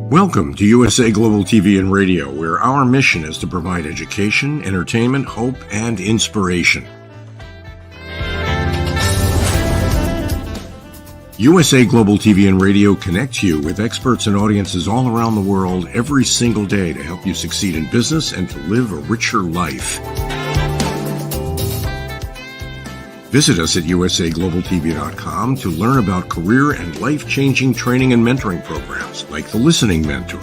Welcome to USA Global TV and Radio, where our mission is to provide education, entertainment, hope, and inspiration. USA Global TV and Radio connects you with experts and audiences all around the world every single day to help you succeed in business and to live a richer life. Visit us at usaglobaltv.com to learn about career and life-changing training and mentoring programs like the Listening Mentor.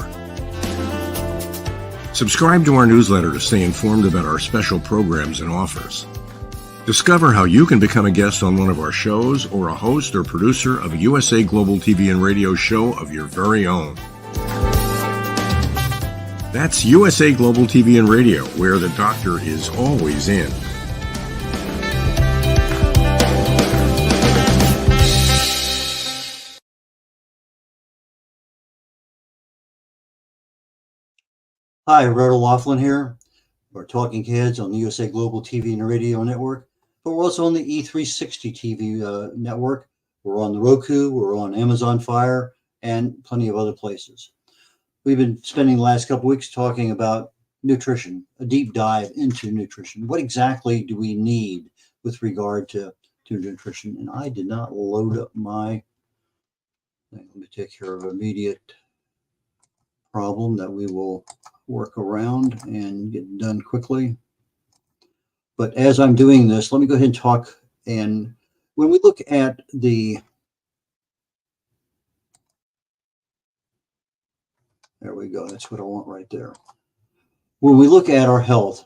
Subscribe to our newsletter to stay informed about our special programs and offers. Discover how you can become a guest on one of our shows or a host or producer of a USA Global TV and Radio show of your very own. That's USA Global TV and Radio, where the doctor is always in. Hi, red.olaughlin here. We're Talking Heads on the USA Global TV and Radio Network, but we're also on the E360 TV network. We're on the Roku, we're on Amazon Fire, and plenty of other places. We've been spending the last couple weeks talking about nutrition, a deep dive into nutrition. What exactly do we need with regard to nutrition? And I did not load up my, let me take care of immediate problem that we will work around and get done quickly. But as I'm doing this, let me go ahead and talk. And when we look at there we go, that's what I want right there. When we look at our health,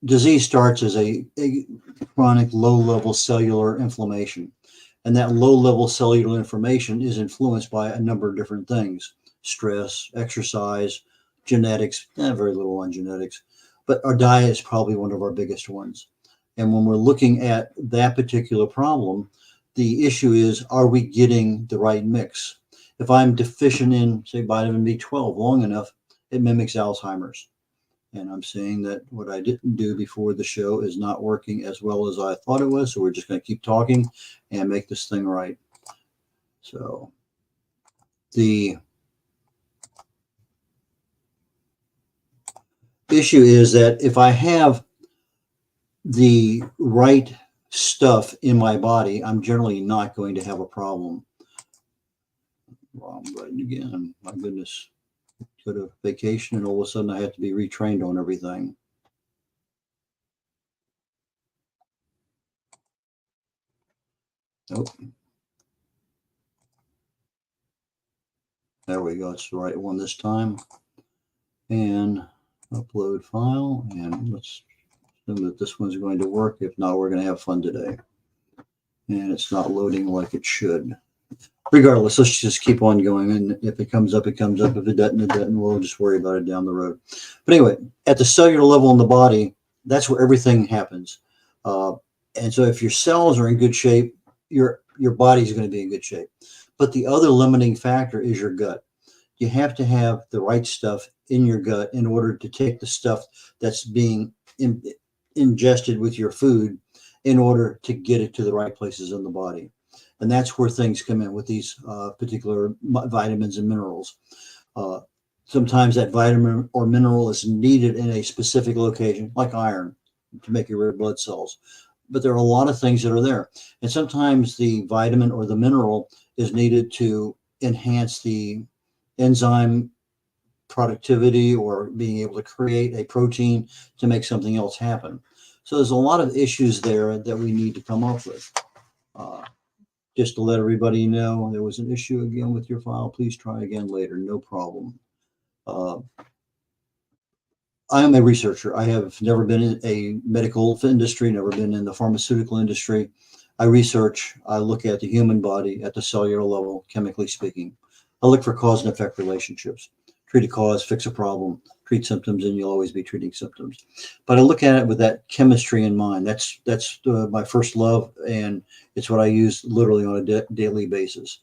disease starts as a chronic low-level cellular inflammation. And that low-level cellular inflammation is influenced by a number of different things: stress, exercise, genetics, very little on genetics, but our diet is probably one of our biggest ones. And when we're looking at that particular problem, the issue is, are we getting the right mix? If I'm deficient in, say, vitamin B12 long enough, it mimics Alzheimer's. And I'm saying that what I didn't do before the show is not working as well as I thought it was. So we're just going to keep talking and make this thing right. So the issue is that if I have the right stuff in my body, I'm generally not going to have a problem. Wrong button again. My goodness. Go to vacation and all of a sudden I have to be retrained on everything. Nope. There we go. It's the right one this time. And upload file, and let's assume that this one's going to work. If not, we're going to have fun today. And it's not loading like it should. Regardless, let's just keep on going. And if it comes up, it comes up. If it doesn't, it doesn't. We'll just worry about it down the road. But anyway, at the cellular level in the body, that's where everything happens. And so if your cells are in good shape, your body's going to be in good shape. But the other limiting factor is your gut. You have to have the right stuff in your gut in order to take the stuff that's being ingested with your food in order to get it to the right places in the body. And that's where things come in with these particular vitamins and minerals. Sometimes that vitamin or mineral is needed in a specific location, like iron, to make your red blood cells. But there are a lot of things that are there. And sometimes the vitamin or the mineral is needed to enhance the enzyme productivity or being able to create a protein to make something else happen. So there's a lot of issues there that we need to come up with. Just to let everybody know, there was an issue again with your file. Please try again later. No problem. I am a researcher. I have never been in a medical industry, never been in the pharmaceutical industry. I research, I look at the human body at the cellular level, chemically speaking. I look for cause and effect relationships. Treat a cause, fix a problem, treat symptoms, and you'll always be treating symptoms. But I look at it with that chemistry in mind. That's my first love, and it's what I use literally on a daily basis.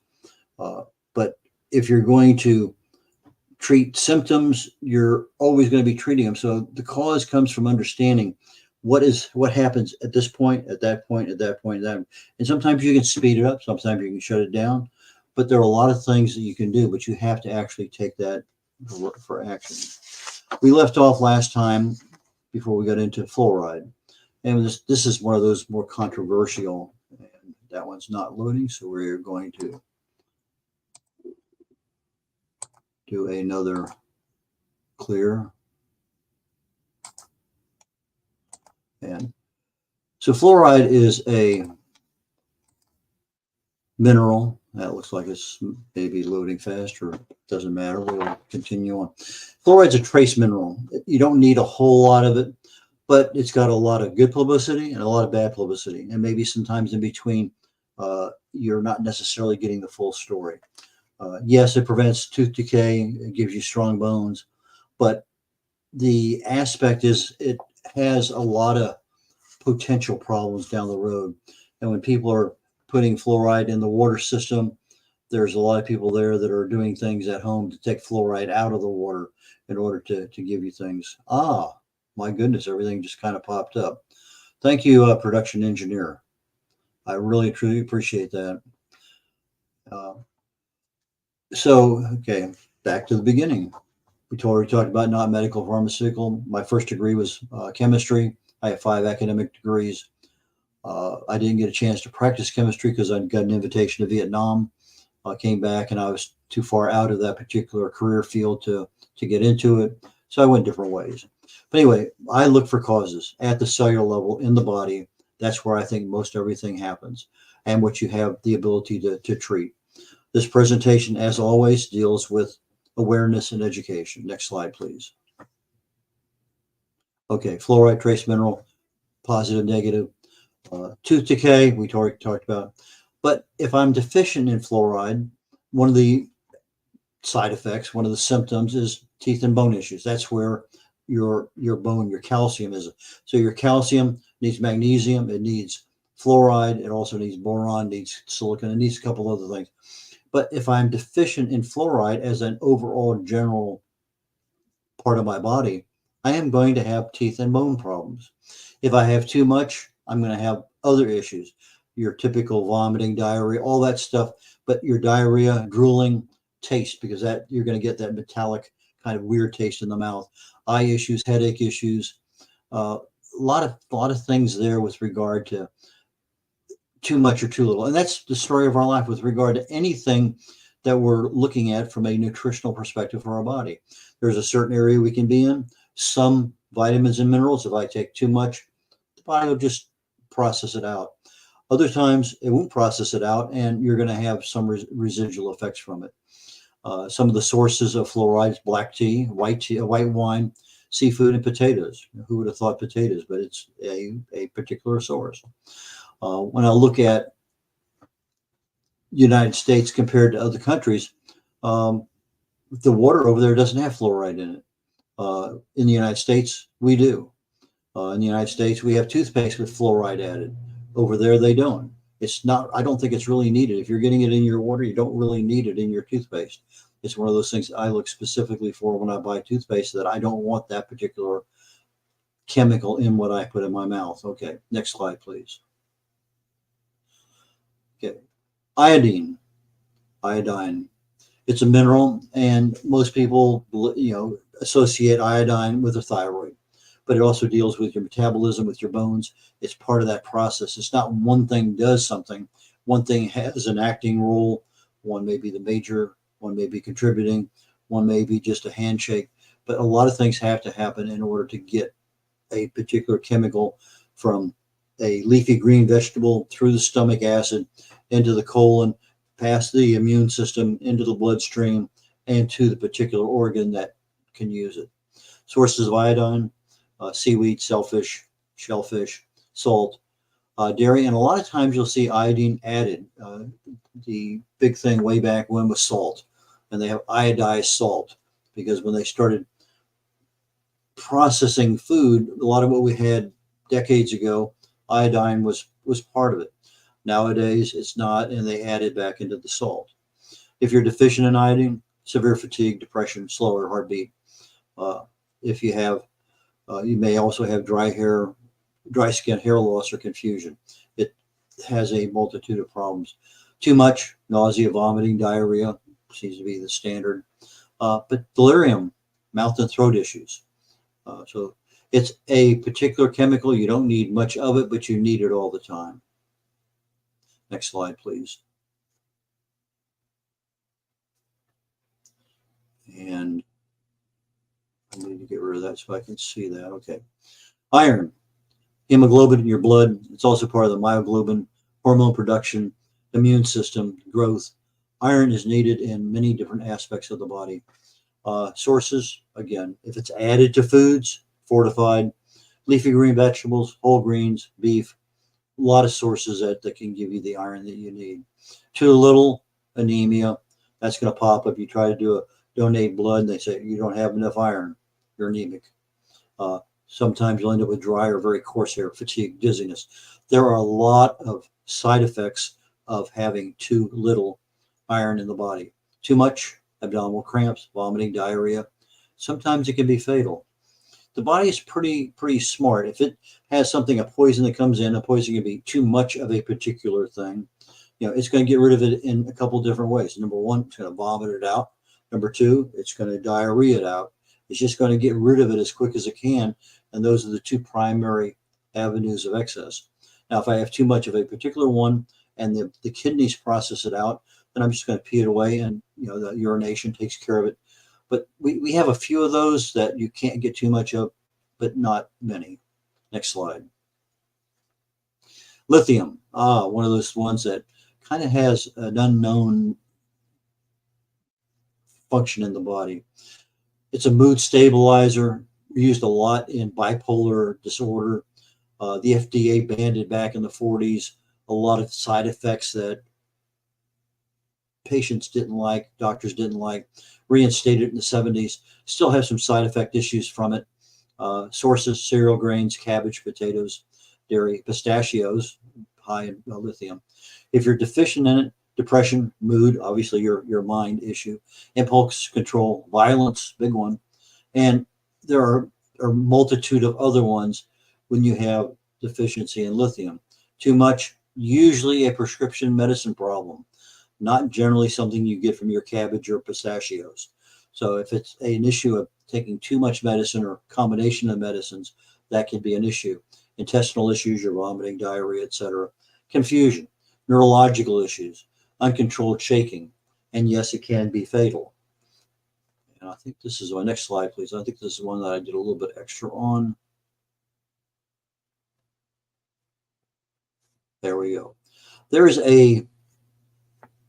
But if you're going to treat symptoms, you're always going to be treating them. So the cause comes from understanding what happens at this point, at that point, at that point, and sometimes you can speed it up, sometimes you can shut it down. But there are a lot of things that you can do, but you have to actually take that for action. We left off last time before we got into fluoride, and this is one of those more controversial, and that one's not loading, so we're going to do another clear. And so fluoride is a mineral. That looks like it's maybe loading fast, or doesn't matter. We'll continue on. Fluoride's a trace mineral. You don't need a whole lot of it, but it's got a lot of good publicity and a lot of bad publicity. And maybe sometimes in between, you're not necessarily getting the full story. Yes, it prevents tooth decay. It gives you strong bones. But the aspect is it has a lot of potential problems down the road. And when people are putting fluoride in the water system, there's a lot of people there that are doing things at home to take fluoride out of the water in order to give you things. Ah, my goodness, everything just kind of popped up. Thank you, production engineer. I really, truly appreciate that. Okay, back to the beginning. We already talked about not medical pharmaceutical. My first degree was chemistry. I have 5 academic degrees. I didn't get a chance to practice chemistry because I got an invitation to Vietnam. I came back and I was too far out of that particular career field to get into it. So I went different ways. But anyway, I look for causes at the cellular level in the body. That's where I think most everything happens and what you have the ability to treat. This presentation, as always, deals with awareness and education. Next slide, please. Okay, fluoride, trace mineral, positive, negative. Tooth decay, we already talked about. But if I'm deficient in fluoride, one of the side effects, one of the symptoms is teeth and bone issues. That's where your bone, your calcium is. So your calcium needs magnesium, it needs fluoride, it also needs boron, needs silicon, it needs a couple other things. But if I'm deficient in fluoride as an overall general part of my body, I am going to have teeth and bone problems. If I have too much, I'm going to have other issues, your typical vomiting, diarrhea, all that stuff, but your diarrhea, drooling, taste, because that you're going to get that metallic kind of weird taste in the mouth, eye issues, headache issues, a lot of things there with regard to too much or too little. And that's the story of our life with regard to anything that we're looking at from a nutritional perspective for our body. There's a certain area we can be in. Some vitamins and minerals, if I take too much, the body will just process it out. Other times it won't process it out and you're going to have some residual effects from it. Some of the sources of fluoride: black tea, white wine, seafood, and potatoes. Who would have thought potatoes, but it's a particular source. When I look at United States compared to other countries, the water over there doesn't have fluoride in it. In the United States, we do. In the United States, we have toothpaste with fluoride added. Over there, they don't. It's not, I don't think it's really needed. If you're getting it in your water, you don't really need it in your toothpaste. It's one of those things I look specifically for when I buy toothpaste, that I don't want that particular chemical in what I put in my mouth. Okay, next slide, please. Okay, iodine. Iodine. It's a mineral, and most people, associate iodine with the thyroid, but it also deals with your metabolism, with your bones. It's part of that process. It's not one thing does something. One thing has an acting role. One may be the major, one may be contributing, one may be just a handshake, but a lot of things have to happen in order to get a particular chemical from a leafy green vegetable through the stomach acid into the colon, past the immune system, into the bloodstream, and to the particular organ that can use it. Sources of iodine: seaweed, shellfish, salt, dairy, and a lot of times you'll see iodine added. The big thing way back when was salt, and they have iodized salt, because when they started processing food, a lot of what we had decades ago, iodine was part of it. Nowadays, it's not, and they add it back into the salt. If you're deficient in iodine, severe fatigue, depression, slower heartbeat. If you have, you may also have dry skin, hair loss, or confusion. It has a multitude of problems. Too much, nausea, vomiting, diarrhea seems to be the standard. But delirium, mouth and throat issues. So it's a particular chemical. You don't need much of it, but you need it all the time. Next slide, please. And I need to get rid of that so I can see that. Okay. Iron, hemoglobin in your blood. It's also part of the myoglobin, hormone production, immune system, growth. Iron is needed in many different aspects of the body. Sources, again, if it's added to foods, fortified, leafy green vegetables, whole grains, beef, a lot of sources that can give you the iron that you need. Too little, anemia, that's going to pop up. You try to donate blood, and they say you don't have enough iron, you're anemic. Sometimes you'll end up with dry or very coarse hair, fatigue, dizziness. There are a lot of side effects of having too little iron in the body. Too much, abdominal cramps, vomiting, diarrhea. Sometimes it can be fatal. The body is pretty smart. If it has something, a poison that comes in, a poison can be too much of a particular thing. It's going to get rid of it in a couple different ways. Number one, it's going to vomit it out. Number two, it's going to diarrhea it out. It's just going to get rid of it as quick as it can. And those are the two primary avenues of excess. Now, if I have too much of a particular one and the kidneys process it out, then I'm just going to pee it away, and the urination takes care of it. But we have a few of those that you can't get too much of, but not many. Next slide. Lithium, one of those ones that kind of has an unknown function in the body. It's a mood stabilizer, used a lot in bipolar disorder. The FDA banned it back in the 40s. A lot of side effects that patients didn't like, doctors didn't like, reinstated it in the 70s. Still have some side effect issues from it. Sources: cereal grains, cabbage, potatoes, dairy, pistachios, high in lithium. If you're deficient in it, depression, mood, obviously your mind issue, impulse control, violence, big one. And there are a multitude of other ones when you have deficiency in lithium. Too much, usually a prescription medicine problem, not generally something you get from your cabbage or pistachios. So if it's an issue of taking too much medicine or combination of medicines, that could be an issue. Intestinal issues, your vomiting, diarrhea, etc. Confusion, neurological issues, uncontrolled shaking, and yes, it can be fatal. And I think this is my next slide, please. I think this is one that I did a little bit extra on. There we go. There is a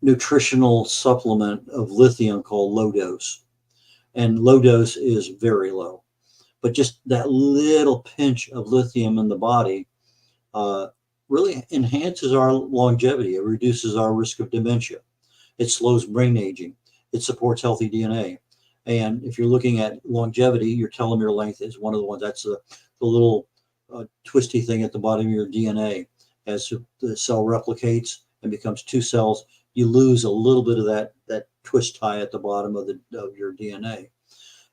nutritional supplement of lithium called low dose, and low dose is very low, but just that little pinch of lithium in the body really enhances our longevity. It reduces our risk of dementia. It slows brain aging. It supports healthy DNA. And if you're looking at longevity, your telomere length is one of the ones. That's the little twisty thing at the bottom of your DNA. As the cell replicates and becomes two cells, you lose a little bit of that twist tie at the bottom of your DNA.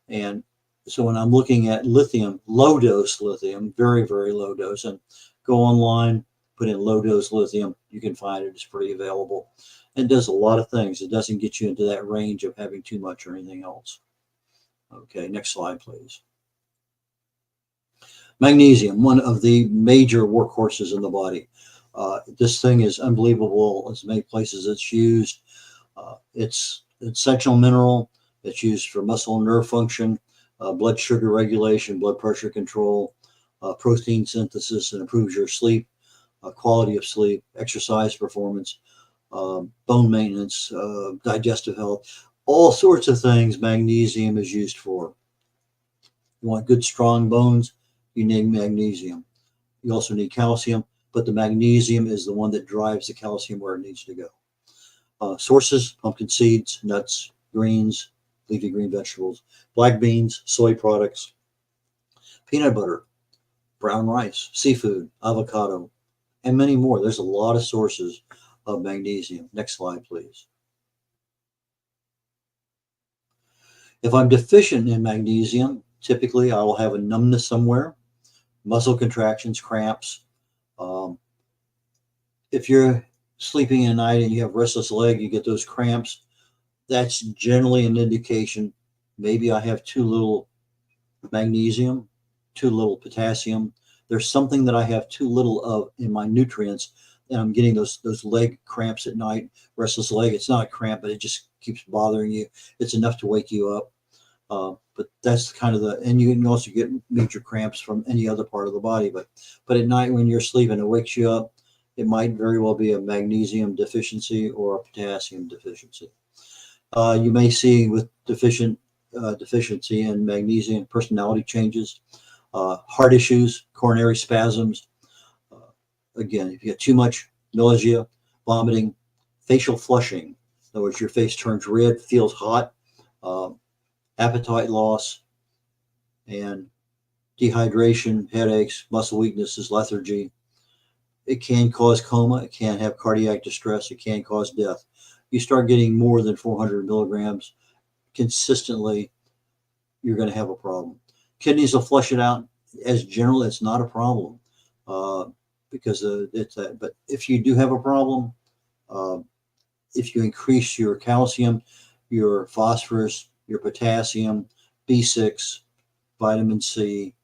And so when I'm looking at lithium, low dose lithium, very, very low dose, and go online, put in low dose lithium, you can find it. It's pretty available. And does a lot of things. It doesn't get you into that range of having too much or anything else. Okay, next slide, please. Magnesium, one of the major workhorses in the body. This thing is unbelievable. As many places it's used. It's an essential mineral. It's used for muscle and nerve function, blood sugar regulation, blood pressure control, protein synthesis, and improves your sleep, quality of sleep, exercise performance, bone maintenance, digestive health, all sorts of things magnesium is used for. You want good, strong bones, you need magnesium. You also need calcium, but the magnesium is the one that drives the calcium where it needs to go. Sources: pumpkin seeds, nuts, greens, leafy green vegetables, black beans, soy products, peanut butter, brown rice, seafood, avocado, and many more. There's a lot of sources of magnesium. Next slide, please. If I'm deficient in magnesium, typically I will have a numbness somewhere, muscle contractions, cramps. If you're sleeping at night and you have restless leg, you get those cramps, that's generally an indication maybe I have too little magnesium, too little potassium. There's something that I have too little of in my nutrients, and I'm getting those leg cramps at night, restless leg. It's not a cramp, but it just keeps bothering you. It's enough to wake you up. But that's kind of and you can also get major cramps from any other part of the body. But at night when you're sleeping, it wakes you up. It might very well be a magnesium deficiency or a potassium deficiency. You may see with deficiency in magnesium, personality changes, heart issues, coronary spasms. Again, if you get too much, nausea, vomiting, facial flushing. In other words, your face turns red, feels hot, appetite loss, and dehydration, headaches, muscle weaknesses, lethargy. It can cause coma. It can have cardiac distress. It can cause death. You start getting more than 400 milligrams consistently, you're going to have a problem. Kidneys will flush it out. As general, it's not a problem because it's that. But if you do have a problem, if you increase your calcium, your phosphorus, your potassium, B6, vitamin C,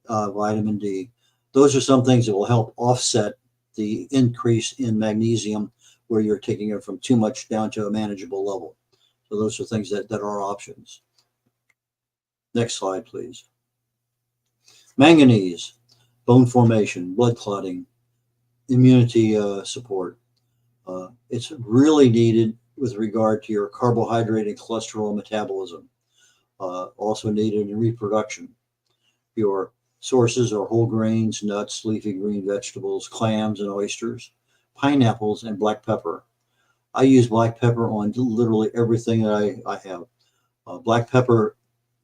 vitamin D, those are some things that will help offset the increase in magnesium where you're taking it from too much down to a manageable level. So those are things that are options. Next slide, please. Manganese, bone formation, blood clotting, immunity support. It's really needed with regard to your carbohydrate and cholesterol metabolism. Also needed in reproduction. Your sources are whole grains, nuts, leafy green vegetables, clams and oysters, pineapples, and black pepper. I use black pepper on literally everything that I have. Black pepper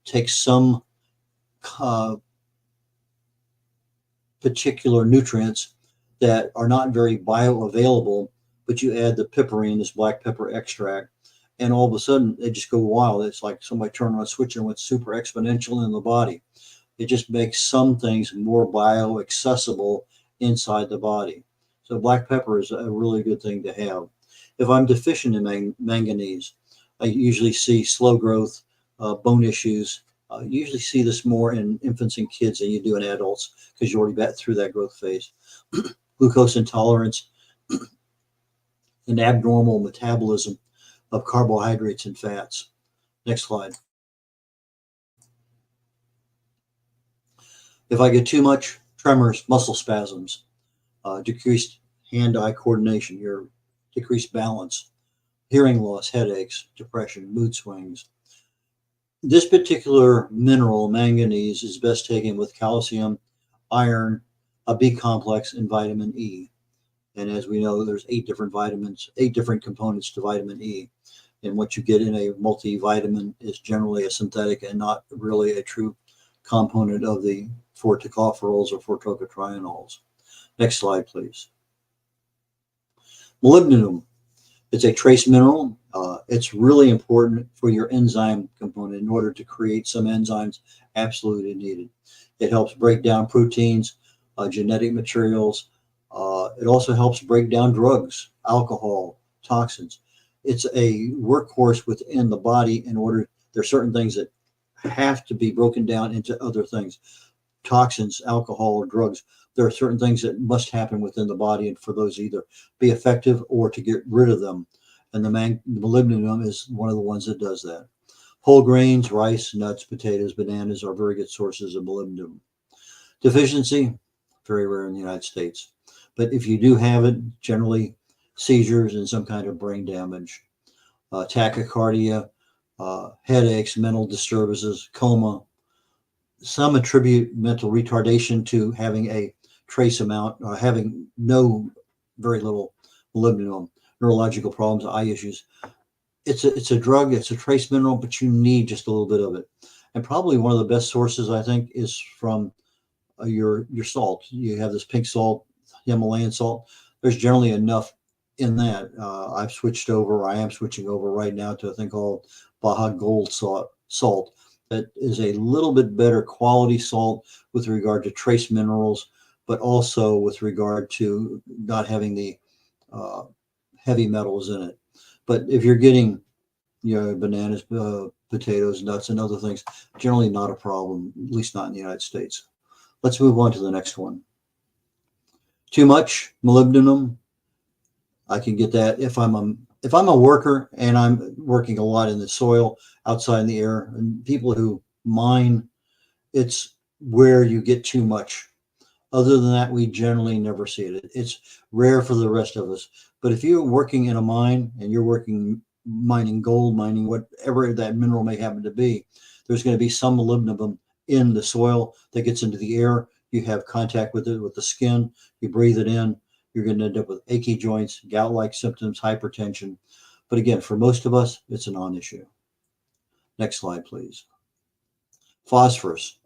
takes some particular nutrients that are not very bioavailable, but you add the piperine, this black pepper extract, and all of a sudden they just go wild. It's like somebody turned on a switch and went super exponential in the body. It just makes some things more bioaccessible inside the body. So black pepper is a really good thing to have. If I'm deficient in manganese, I usually see slow growth, bone issues. You usually see this more in infants and kids than you do in adults because you're already back through that growth phase. Glucose intolerance, and abnormal metabolism of carbohydrates and fats. Next slide. If I get too much, tremors, muscle spasms, decreased hand-eye coordination, your decreased balance, hearing loss, headaches, depression, mood swings. This particular mineral, manganese, is best taken with calcium, iron, a B complex, and vitamin E. And as we know, there's 8 different vitamins, 8 different components to vitamin E. And what you get in a multivitamin is generally a synthetic and not really a true component of the for tocopherols or for tocotrienols. Next slide, please. Molybdenum. It's a trace mineral. It's really important for your enzyme component in order to create some enzymes absolutely needed. It helps break down proteins, genetic materials. It also helps break down drugs, alcohol, toxins. It's a workhorse within the body in order, there are certain things that have to be broken down into other things. Toxins, alcohol, or drugs. There are certain things that must happen within the body, and for those either be effective or to get rid of them. And the molybdenum is one of the ones that does that. Whole grains, rice, nuts, potatoes, bananas are very good sources of molybdenum. Deficiency, very rare in the United States. But if you do have it, generally seizures and some kind of brain damage, tachycardia, headaches, mental disturbances, coma. Some attribute mental retardation to having a trace amount, having very little molybdenum, neurological problems, eye issues. It's a drug, it's a trace mineral, but you need just a little bit of it. And probably one of the best sources, I think, is from your salt. You have this pink salt, Himalayan salt. There's generally enough in that. I am switching over right now to a thing called Baja Gold salt. That is a little bit better quality salt with regard to trace minerals, but also with regard to not having the heavy metals in it. But if you're getting, bananas, potatoes, nuts, and other things, generally not a problem, at least not in the United States. Let's move on to the next one. Too much molybdenum. I can get that if I'm a worker and I'm working a lot in the soil, outside in the air, and people who mine, it's where you get too much. Other than that, we generally never see it. It's rare for the rest of us. But if you're working in a mine and you're working mining gold, mining whatever that mineral may happen to be, there's going to be some molybdenum in the soil that gets into the air. You have contact with it with the skin, you breathe it in, you're going to end up with achy joints, gout-like symptoms, hypertension. But again, for most of us, it's a non-issue. Next slide, please. Phosphorus.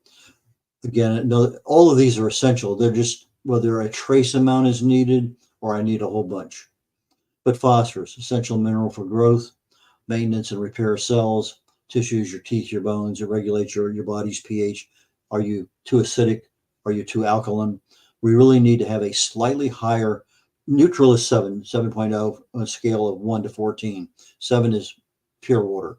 Again, all of these are essential. They're just whether a trace amount is needed or I need a whole bunch. But phosphorus, essential mineral for growth, maintenance and repair of cells, tissues, your teeth, your bones. It regulates your body's pH. Are you too acidic? Are you too alkaline? We really need to have a slightly higher. Neutral is 7.0 on a scale of 1 to 14. 7 is pure water.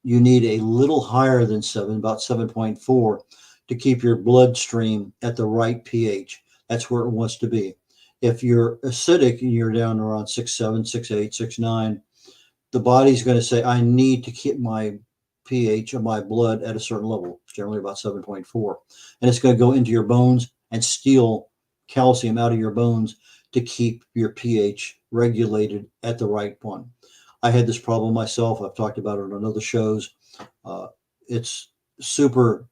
You need a little higher than 7, about 7.4, to keep your bloodstream at the right pH. That's where it wants to be. If you're acidic and you're down around 6.7, 6.8, 6.9, the body's going to say, I need to keep my pH of my blood at a certain level, generally about 7.4. And it's going to go into your bones and steal calcium out of your bones to keep your pH regulated at the right one. I had this problem myself. I've talked about it on other shows. It's super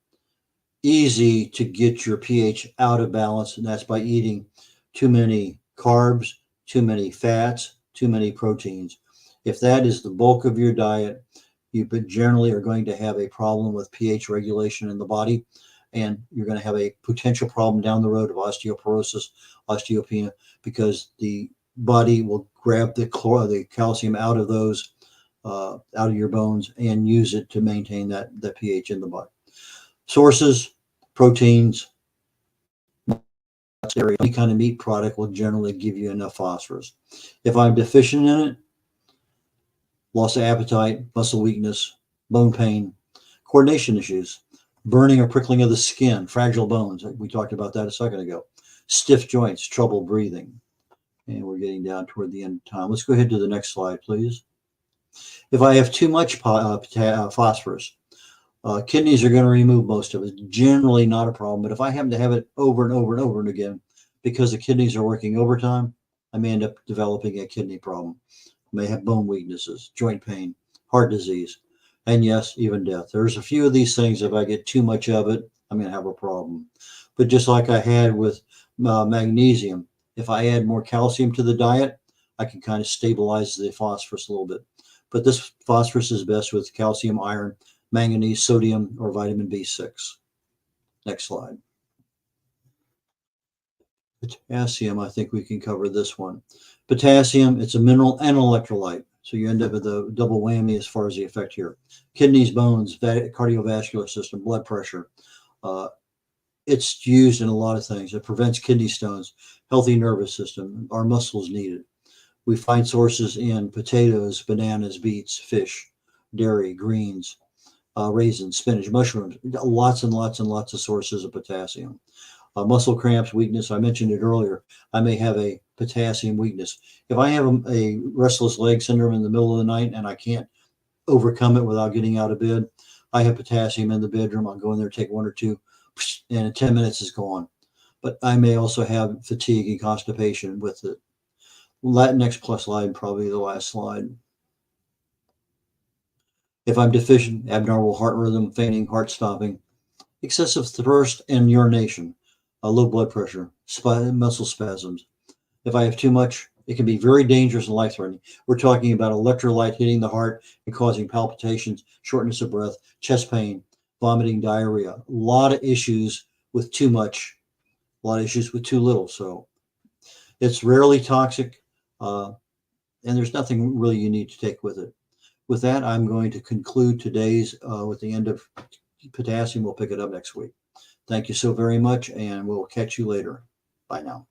easy to get your pH out of balance, and that's by eating too many carbs, too many fats, too many proteins. If that is the bulk of your diet, you generally are going to have a problem with pH regulation in the body, and you're going to have a potential problem down the road of osteoporosis, osteopenia, because the body will grab the calcium out of those, out of your bones, and use it to maintain that pH in the body. Sources, proteins, any kind of meat product will generally give you enough phosphorus. If I'm deficient in it, loss of appetite, muscle weakness, bone pain, coordination issues, burning or prickling of the skin, fragile bones. We talked about that a second ago. Stiff joints, trouble breathing. And we're getting down toward the end of time. Let's go ahead to the next slide, please. If I have too much phosphorus, kidneys are going to remove most of it. It's generally not a problem. But if I happen to have it over and over and over and again, because the kidneys are working overtime, I may end up developing a kidney problem. I may have bone weaknesses, joint pain, heart disease, and yes, even death. There's a few of these things. If I get too much of it, I'm going to have a problem. But just like I had with magnesium, if I add more calcium to the diet, I can kind of stabilize the phosphorus a little bit. But this phosphorus is best with calcium, iron, manganese, sodium, or vitamin B6. Next slide. Potassium, I think we can cover this one. Potassium, it's a mineral and an electrolyte. So you end up with a double whammy as far as the effect here. Kidneys, bones, cardiovascular system, blood pressure. Uh, it's used in a lot of things. It prevents kidney stones, healthy nervous system. Our muscles need it. We find sources in potatoes, bananas, beets, fish, dairy, greens, raisins, spinach, mushrooms. Lots and lots and lots of sources of potassium. Muscle cramps, weakness. I mentioned it earlier. I may have a potassium weakness. If I have a restless leg syndrome in the middle of the night and I can't overcome it without getting out of bed, I have potassium in the bedroom. I'll go in there, take one or two, and in 10 minutes it's gone. But I may also have fatigue and constipation with it. Next plus slide, probably the last slide. If I'm deficient, abnormal heart rhythm, fainting, heart stopping, excessive thirst and urination, low blood pressure, muscle spasms. If I have too much, it can be very dangerous and life-threatening. We're talking about electrolyte hitting the heart and causing palpitations, shortness of breath, chest pain, vomiting, diarrhea. A lot of issues with too much, a lot of issues with too little. So it's rarely toxic, and there's nothing really you need to take with it. With that, I'm going to conclude today's with the end of potassium. We'll pick it up next week. Thank you so very much, and we'll catch you later. Bye now.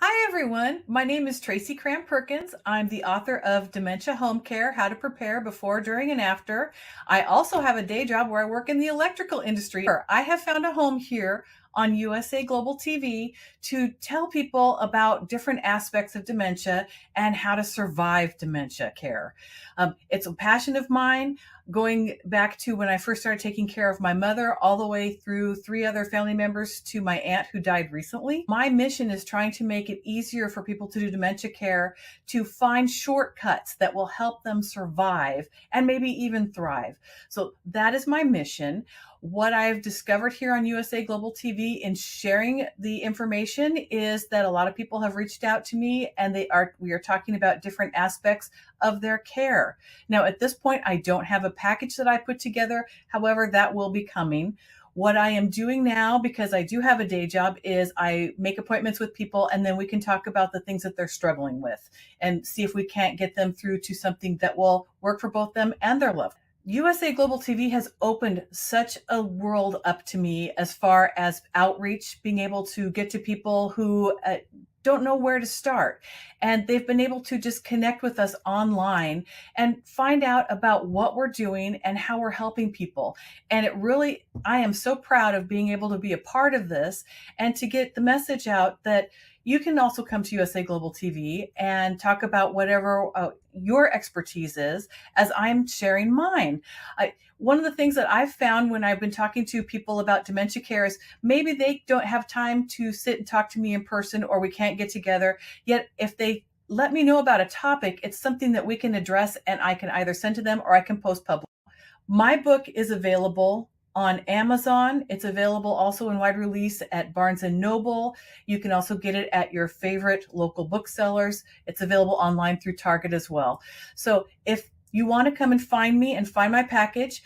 Hi, everyone. My name is Tracy Cram Perkins. I'm the author of Dementia Home Care, How to Prepare Before, During, and After. I also have a day job where I work in the electrical industry. I have found a home here on USA Global TV to tell people about different aspects of dementia and how to survive dementia care. It's a passion of mine, going back to when I first started taking care of my mother, all the way through 3 other family members to my aunt who died recently. My mission is trying to make it easier for people to do dementia care, to find shortcuts that will help them survive and maybe even thrive. So that is my mission. What I've discovered here on USA Global TV in sharing the information is that a lot of people have reached out to me, and we are talking about different aspects of their care. Now, at this point, I don't have a package that I put together. However, that will be coming. What I am doing now, because I do have a day job, is I make appointments with people, and then we can talk about the things that they're struggling with and see if we can't get them through to something that will work for both them and their loved ones. USA Global TV has opened such a world up to me as far as outreach, being able to get to people who don't know where to start. And they've been able to just connect with us online and find out about what we're doing and how we're helping people. And I am so proud of being able to be a part of this and to get the message out that you can also come to USA Global TV and talk about whatever your expertise is, as I'm sharing mine. One of the things that I've found when I've been talking to people about dementia care is maybe they don't have time to sit and talk to me in person, or we can't get together. Yet if they let me know about a topic, it's something that we can address, and I can either send to them or I can post public. My book is available on Amazon. It's available also in wide release at Barnes & Noble. You can also get it at your favorite local booksellers. It's available online through Target as well. So if you want to come and find me and find my package,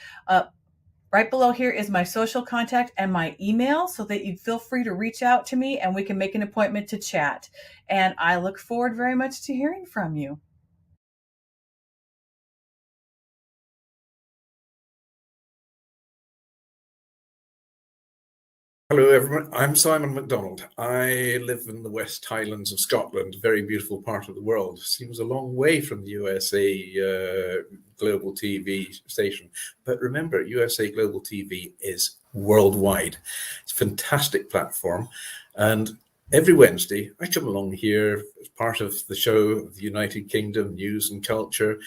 right below here is my social contact and my email, so that you feel free to reach out to me and we can make an appointment to chat. And I look forward very much to hearing from you. Hello, everyone. I'm Simon MacDonald. I live in the West Highlands of Scotland, a very beautiful part of the world. Seems a long way from the USA Global TV station. But remember, USA Global TV is worldwide. It's a fantastic platform. And every Wednesday, I come along here as part of the show of the United Kingdom News and Culture.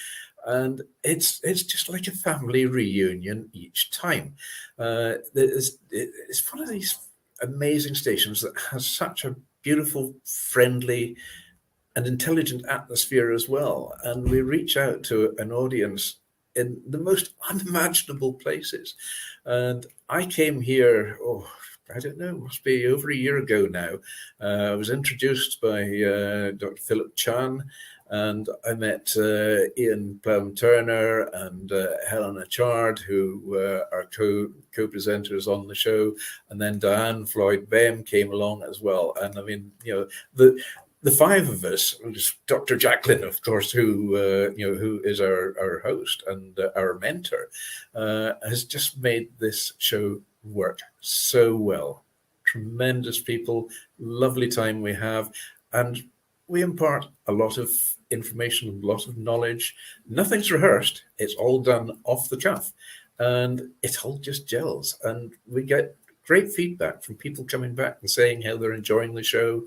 And it's just like a family reunion each time. It's one of these amazing stations that has such a beautiful, friendly, and intelligent atmosphere as well. And we reach out to an audience in the most unimaginable places. And I came here, I don't know, must be over a year ago now. I was introduced by Dr. Philip Chan, And I met Ian Plum-Turner and Helena Chard, who are co-presenters on the show. And then Diane Floyd-Bem came along as well. And I mean, the five of us, Dr. Jacqueline, of course, who is our host and our mentor, has just made this show work so well. Tremendous people, lovely time we have, and we impart a lot of information, a lot of knowledge. Nothing's rehearsed. It's all done off the cuff, and it all just gels. And we get great feedback from people coming back and saying how they're enjoying the show.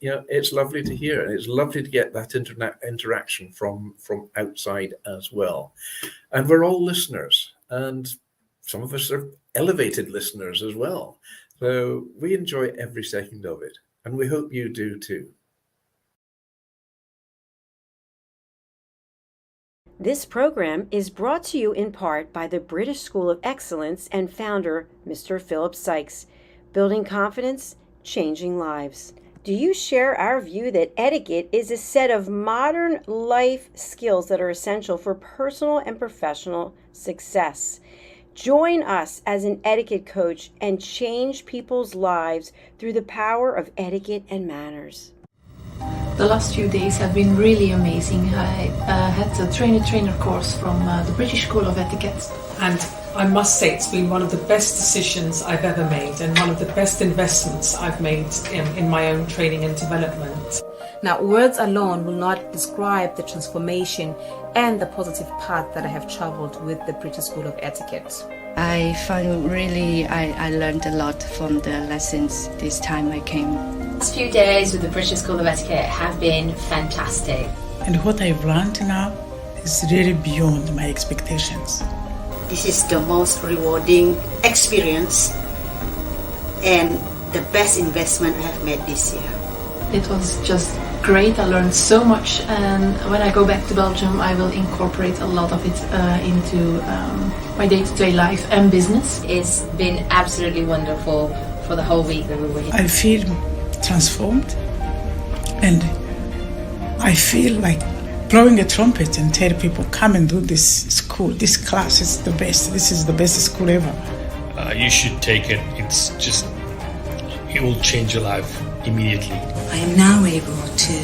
It's lovely to hear, and it's lovely to get that interaction from outside as well. And we're all listeners, and some of us are elevated listeners as well. So we enjoy every second of it, and we hope you do too. This program is brought to you in part by the British School of Excellence and founder, Mr. Philip Sykes, building confidence, changing lives. Do you share our view that etiquette is a set of modern life skills that are essential for personal and professional success? Join us as an etiquette coach and change people's lives through the power of etiquette and manners. The last few days have been really amazing. I had a trainer course from the British School of Etiquette. And I must say it's been one of the best decisions I've ever made and one of the best investments I've made in my own training and development. Now, words alone will not describe the transformation and the positive path that I have traveled with the British School of Etiquette. I find I learned a lot from the lessons this time I came. The last few days with the British School of Etiquette have been fantastic. And what I've learned now is really beyond my expectations. This is the most rewarding experience and the best investment I have made this year. It was just great. I learned so much, and when I go back to Belgium I will incorporate a lot of it into my day-to-day life and business. It's been absolutely wonderful for the whole week that we were here. I feel transformed, and I feel like blowing a trumpet and tell people, come and do this school, this class is the best, this is the best school ever. You should take it. It will change your life immediately. I am now able to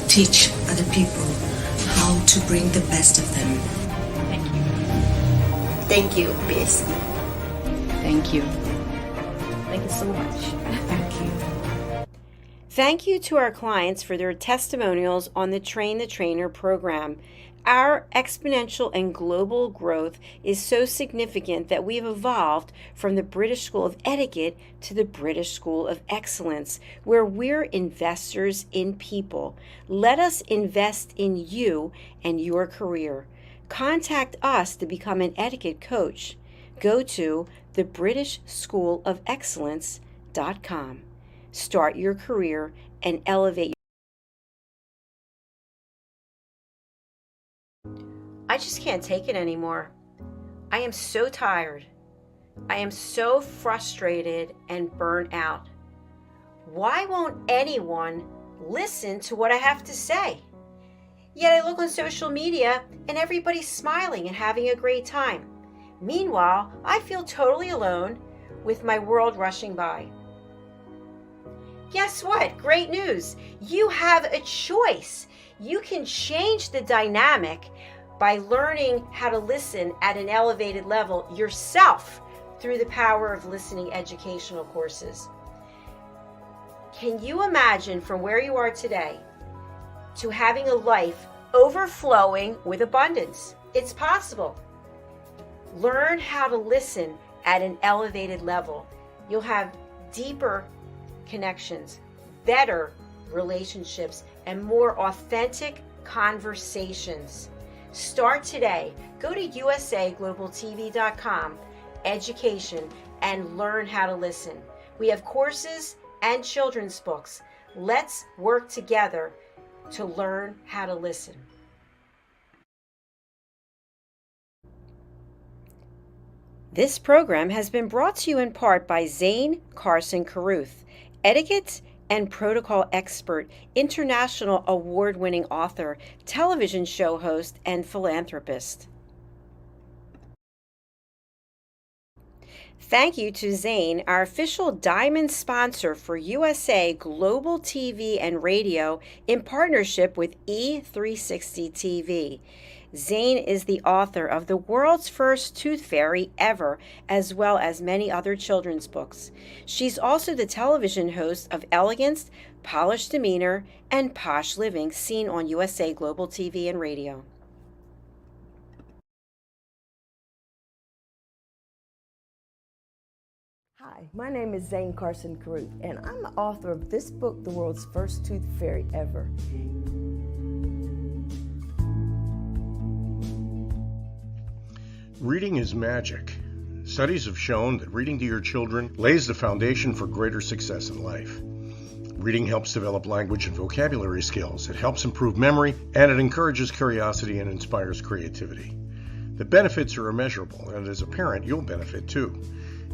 teach other people how to bring the best of them. Thank you. Thank you, BSc. Thank you. Thank you so much. Thank you. Thank you to our clients for their testimonials on the Train the Trainer program. Our exponential and global growth is so significant that we have evolved from the British School of Etiquette to the British School of Excellence, where we're investors in people. Let us invest in you and your career. Contact us to become an etiquette coach. Go to thebritishschoolofexcellence.com. Start your career and elevate. I just can't take it anymore. I am so tired. I am so frustrated and burnt out. Why won't anyone listen to what I have to say? Yet I look on social media and everybody's smiling and having a great time. Meanwhile, I feel totally alone with my world rushing by. Guess what? Great news. You have a choice. You can change the dynamic by learning how to listen at an elevated level yourself through the power of listening educational courses. Can you imagine from where you are today to having a life overflowing with abundance? It's possible. Learn how to listen at an elevated level. You'll have deeper connections, better relationships, and more authentic conversations. Start today. Go to usaglobaltv.com, education, and learn how to listen. We have courses and children's books. Let's work together to learn how to listen. This program has been brought to you in part by Zane Carson Carruth, Etiquette and protocol expert, international award-winning author, television show host, and philanthropist. Thank you to Zane, our official diamond sponsor for USA Global TV and Radio in partnership with E360 TV. Zane is the author of the world's first tooth fairy ever, as well as many other children's books. She's also the television host of Elegance, Polished Demeanor, and Posh Living, seen on USA Global TV and Radio. Hi, my name is Zane Carson Caruth, and I'm the author of this book, The World's First Tooth Fairy Ever. Reading is magic. Studies have shown that reading to your children lays the foundation for greater success in life. Reading helps develop language and vocabulary skills. It helps improve memory, and it encourages curiosity and inspires creativity. The benefits are immeasurable, and as a parent, you'll benefit too.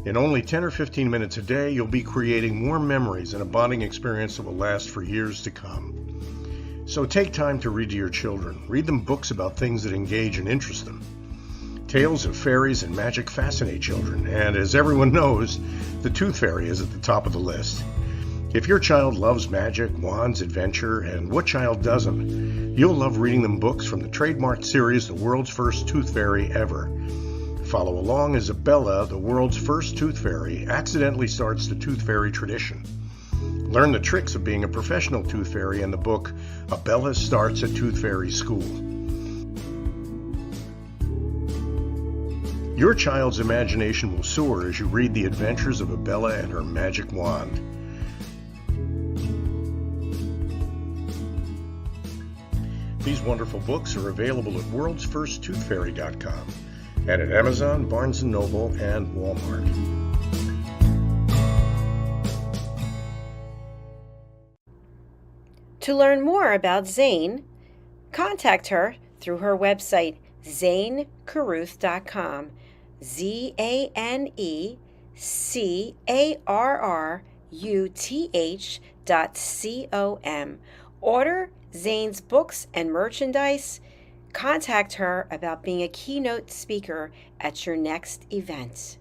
In only 10 or 15 minutes a day, you'll be creating more memories and a bonding experience that will last for years to come. So take time to read to your children. Read them books about things that engage and interest them. Tales of fairies and magic fascinate children, and as everyone knows, the Tooth Fairy is at the top of the list. If your child loves magic, wands, adventure, and what child doesn't, you'll love reading them books from the trademarked series, The World's First Tooth Fairy Ever. Follow along as Abella, the world's first tooth fairy, accidentally starts the tooth fairy tradition. Learn the tricks of being a professional tooth fairy in the book, Abella Starts a Tooth Fairy School. Your child's imagination will soar as you read the adventures of Abella and her magic wand. These wonderful books are available at worldsfirsttoothfairy.com and at Amazon, Barnes & Noble, and Walmart. To learn more about Zane, contact her through her website, zanecaruth.com, ZANECARRUTH.com. Order Zane's books and merchandise. Contact her about being a keynote speaker at your next event.